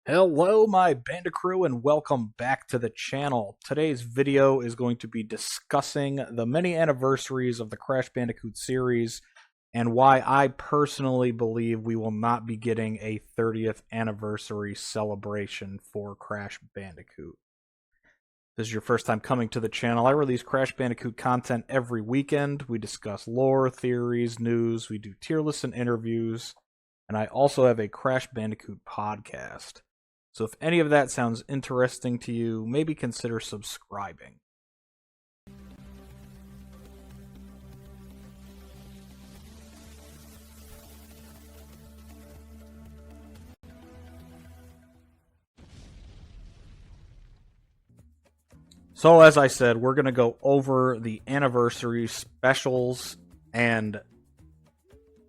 Hello, my Banda crew, and welcome back to the channel. Today's video is going to be discussing the many anniversaries of the Crash Bandicoot series and why I personally believe we will not be getting a 30th anniversary celebration for Crash Bandicoot. If this is your first time coming to the channel, I release Crash Bandicoot content every weekend. We discuss lore, theories, news, we do tier lists and interviews, and I also have a Crash Bandicoot podcast. So if any of that sounds interesting to you, maybe consider subscribing. So as I said, we're going to go over the anniversary specials and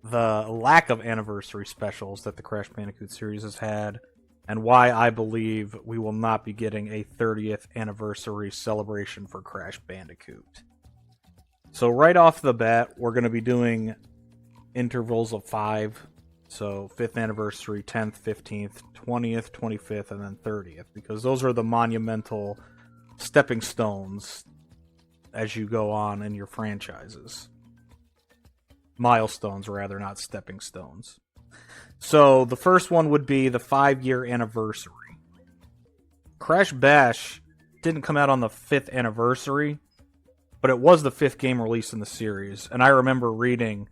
the lack of anniversary specials that the Crash Bandicoot series has had, and why I believe we will not be getting a 30th anniversary celebration for Crash Bandicoot. So right off the bat, we're going to be doing intervals of 5. So 5th anniversary, 10th, 15th, 20th, 25th, and then 30th. Because those are the monumental stepping stones as you go on in your franchises. Milestones, rather, not stepping stones. So the first one would be the 5-year anniversary. Crash Bash didn't come out on the 5th anniversary, but it was the 5th game released in the series. And I remember reading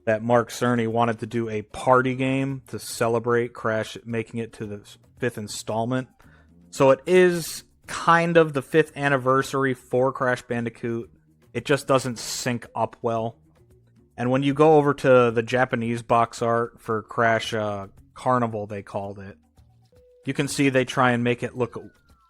that Mark Cerny wanted to do a party game to celebrate Crash making it to the 5th installment. So it is kind of the 5th anniversary for Crash Bandicoot. It just doesn't sync up well. And when you go over to the Japanese box art for Crash Carnival, they called it, you can see they try and make it look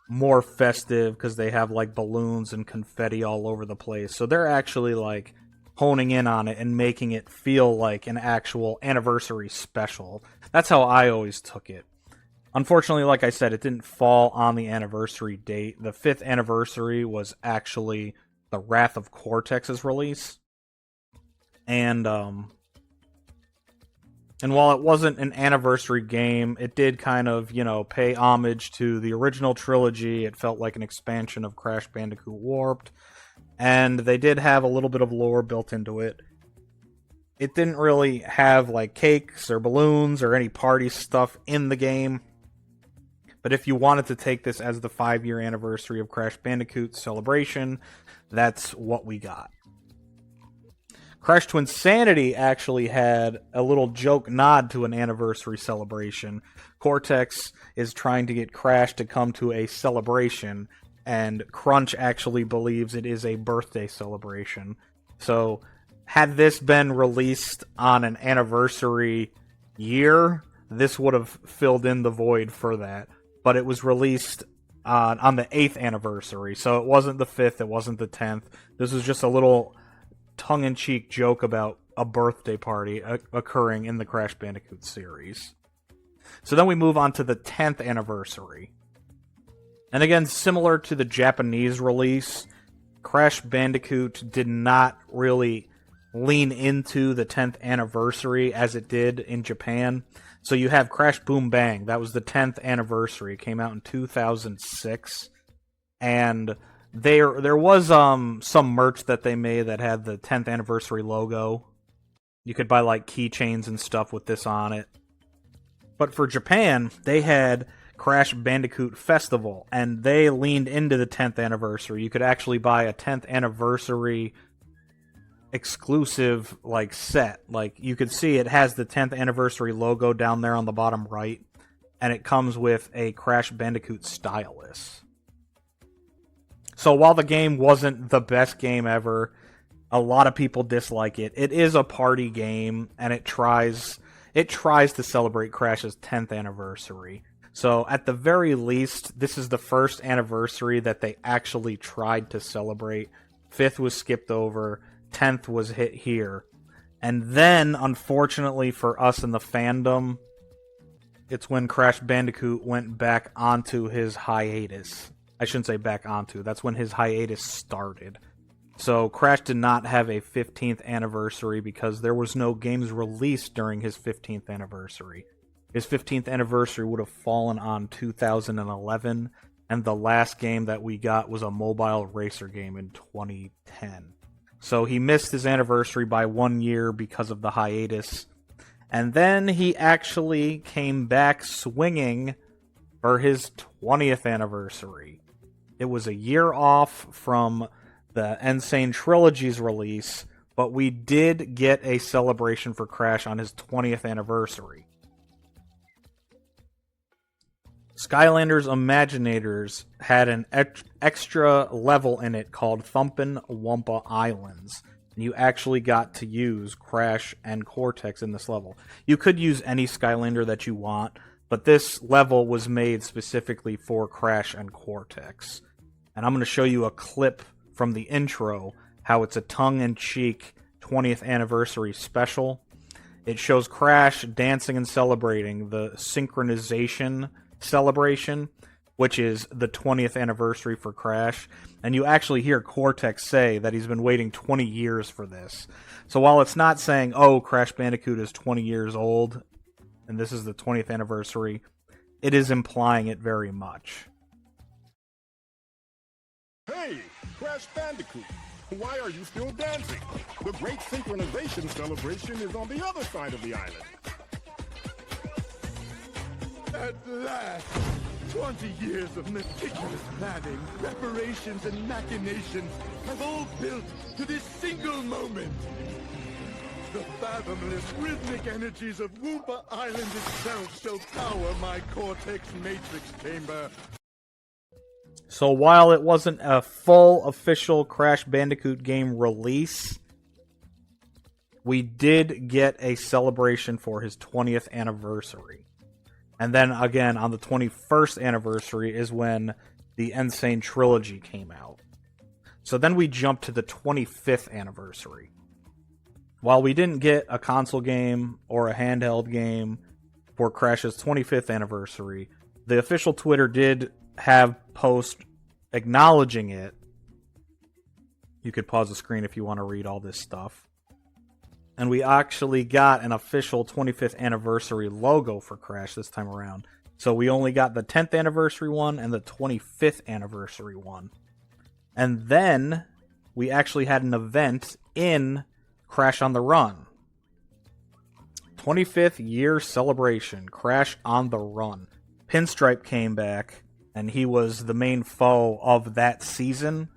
more festive because they have like balloons and confetti all over the place. So they're actually like honing in on it and making it feel like an actual anniversary special. That's how I always took it. Unfortunately, like I said, it didn't fall on the anniversary date. The 5th anniversary was actually the Wrath of Cortex's release. And while it wasn't an anniversary game, it did kind of, pay homage to the original trilogy. It felt like an expansion of Crash Bandicoot Warped. And they did have a little bit of lore built into it. It didn't really have, like, cakes or balloons or any party stuff in the game. But if you wanted to take this as the 5-year anniversary of Crash Bandicoot celebration, that's what we got. Crash Twinsanity actually had a little joke nod to an anniversary celebration. Cortex is trying to get Crash to come to a celebration, and Crunch actually believes it is a birthday celebration. So, had this been released on an anniversary year, this would have filled in the void for that. But it was released on the 8th anniversary, so it wasn't the 5th, it wasn't the 10th. This was just a little tongue-in-cheek joke about a birthday party occurring in the Crash Bandicoot series. So then we move on to the 10th anniversary. And again, similar to the Japanese release, Crash Bandicoot did not really lean into the 10th anniversary as it did in Japan. So you have Crash Boom Bang. That was the 10th anniversary. It came out in 2006. And there was some merch that they made that had the 10th anniversary logo. You could buy like keychains and stuff with this on it. But for Japan, they had Crash Bandicoot Festival, and they leaned into the 10th anniversary. You could actually buy a 10th anniversary exclusive like set. Like you could see it has the 10th anniversary logo down there on the bottom right, and it comes with a Crash Bandicoot stylus. So while the game wasn't the best game ever, a lot of people dislike it. It is a party game, and it tries to celebrate Crash's 10th anniversary. So at the very least, this is the first anniversary that they actually tried to celebrate. 5th was skipped over, 10th was hit here. And then, unfortunately for us in the fandom, it's when Crash Bandicoot went back onto his hiatus. I shouldn't say back onto. That's when his hiatus started. So Crash did not have a 15th anniversary because there was no games released during his 15th anniversary. His 15th anniversary would have fallen on 2011, and the last game that we got was a mobile racer game in 2010. So he missed his anniversary by 1 year because of the hiatus. And then he actually came back swinging for his 20th anniversary. It was a year off from the Insane Trilogy's release, but we did get a celebration for Crash on his 20th anniversary. Skylanders Imaginators had an extra level in it called Thumpin' Wumpa Islands. And you actually got to use Crash and Cortex in this level. You could use any Skylander that you want, but this level was made specifically for Crash and Cortex. And I'm going to show you a clip from the intro, how it's a tongue-in-cheek 20th anniversary special. It shows Crash dancing and celebrating the synchronization celebration, which is the 20th anniversary for Crash. And you actually hear Cortex say that he's been waiting 20 years for this. So while it's not saying, oh, Crash Bandicoot is 20 years old, and this is the 20th anniversary, it is implying it very much. Hey, Crash Bandicoot, why are you still dancing? The great synchronization celebration is on the other side of the island. At last! 20 years of meticulous planning, preparations, and machinations have all built to this single moment. The fathomless, rhythmic energies of Wumpa Island itself shall power my Cortex Matrix Chamber. So while it wasn't a full official Crash Bandicoot game release, we did get a celebration for his 20th anniversary. And then again, on the 21st anniversary is when the Insane Trilogy came out. So then we jumped to the 25th anniversary. While we didn't get a console game or a handheld game for Crash's 25th anniversary, the official Twitter did have post acknowledging it. You could pause the screen if you want to read all this stuff. And we actually got an official 25th anniversary logo for Crash this time around. So we only got the 10th anniversary one and the 25th anniversary one. And then we actually had an event in Crash on the Run. 25th year celebration, Crash on the Run. Pinstripe came back, and he was the main foe of that season.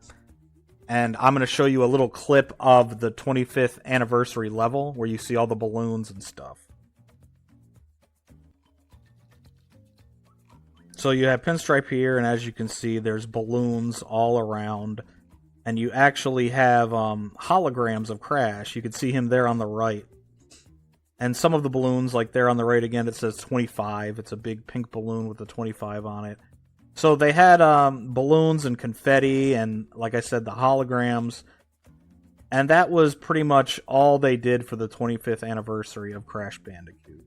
And I'm going to show you a little clip of the 25th anniversary level where you see all the balloons and stuff. So you have Pinstripe here, and as you can see, there's balloons all around. And you actually have holograms of Crash. You can see him there on the right. And some of the balloons, like there on the right again, it says 25. It's a big pink balloon with a 25 on it. So they had balloons and confetti and, like I said, the holograms. And that was pretty much all they did for the 25th anniversary of Crash Bandicoot.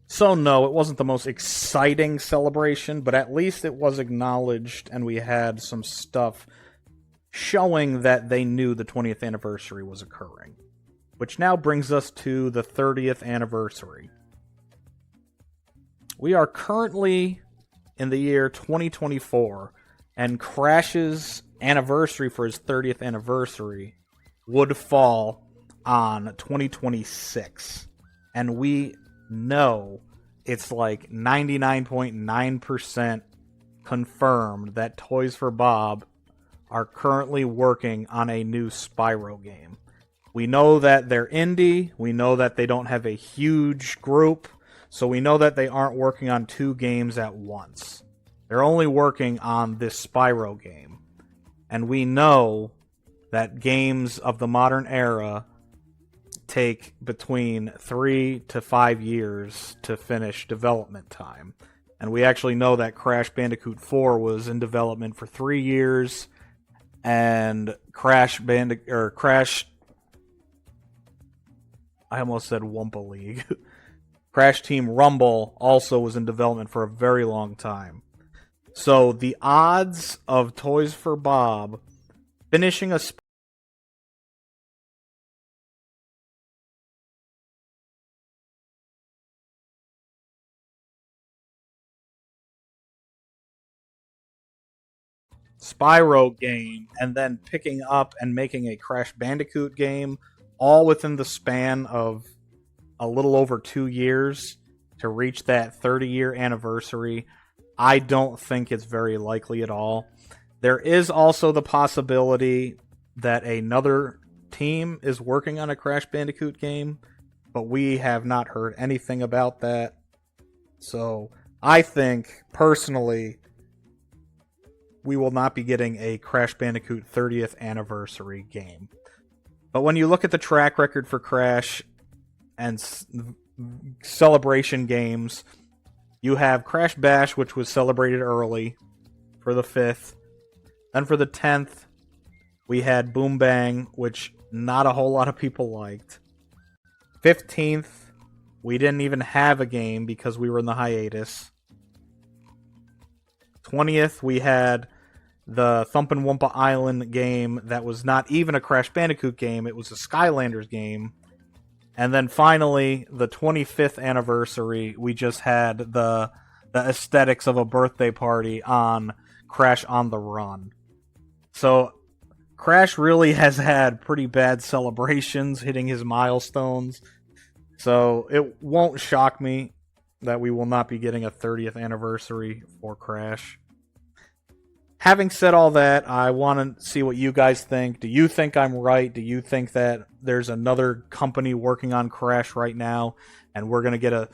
So no, it wasn't the most exciting celebration, but at least it was acknowledged and we had some stuff showing that they knew the 20th anniversary was occurring. Which now brings us to the 30th anniversary. We are currently in the year 2024, and Crash's anniversary for his 30th anniversary would fall on 2026. And we know it's like 99.9% confirmed that Toys for Bob are currently working on a new Spyro game. We know that they're indie, we know that they don't have a huge group, so we know that they aren't working on two games at once. They're only working on this Spyro game. And we know that games of the modern era take between 3 to 5 years to finish development time. And we actually know that Crash Bandicoot 4 was in development for 3 years, and Crash I almost said Wumpa League. Crash Team Rumble also was in development for a very long time. So the odds of Toys for Bob finishing a Spyro game and then picking up and making a Crash Bandicoot game all within the span of a little over 2 years to reach that 30-year anniversary, I don't think it's very likely at all. There is also the possibility that another team is working on a Crash Bandicoot game, but we have not heard anything about that. So I think, personally, we will not be getting a Crash Bandicoot 30th anniversary game. But when you look at the track record for Crash and celebration games, you have Crash Bash, which was celebrated early for the 5th. Then for the 10th, we had Boom Bang, which not a whole lot of people liked. 15th, we didn't even have a game because we were in the hiatus. 20th, we had the Thumpin' Wumpa Island game that was not even a Crash Bandicoot game, it was a Skylanders game. And then finally, the 25th anniversary, we just had the aesthetics of a birthday party on Crash on the Run. So Crash really has had pretty bad celebrations hitting his milestones. So it won't shock me that we will not be getting a 30th anniversary for Crash. Having said all that, I want to see what you guys think. Do you think I'm right? Do you think that there's another company working on Crash right now, and we're going to get a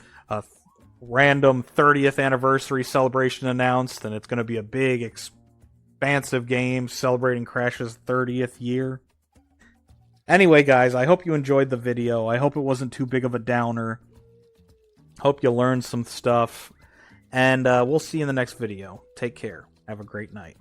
random 30th anniversary celebration announced, and it's going to be a big, expansive game celebrating Crash's 30th year? Anyway, guys, I hope you enjoyed the video. I hope it wasn't too big of a downer. Hope you learned some stuff. And we'll see you in the next video. Take care. Have a great night.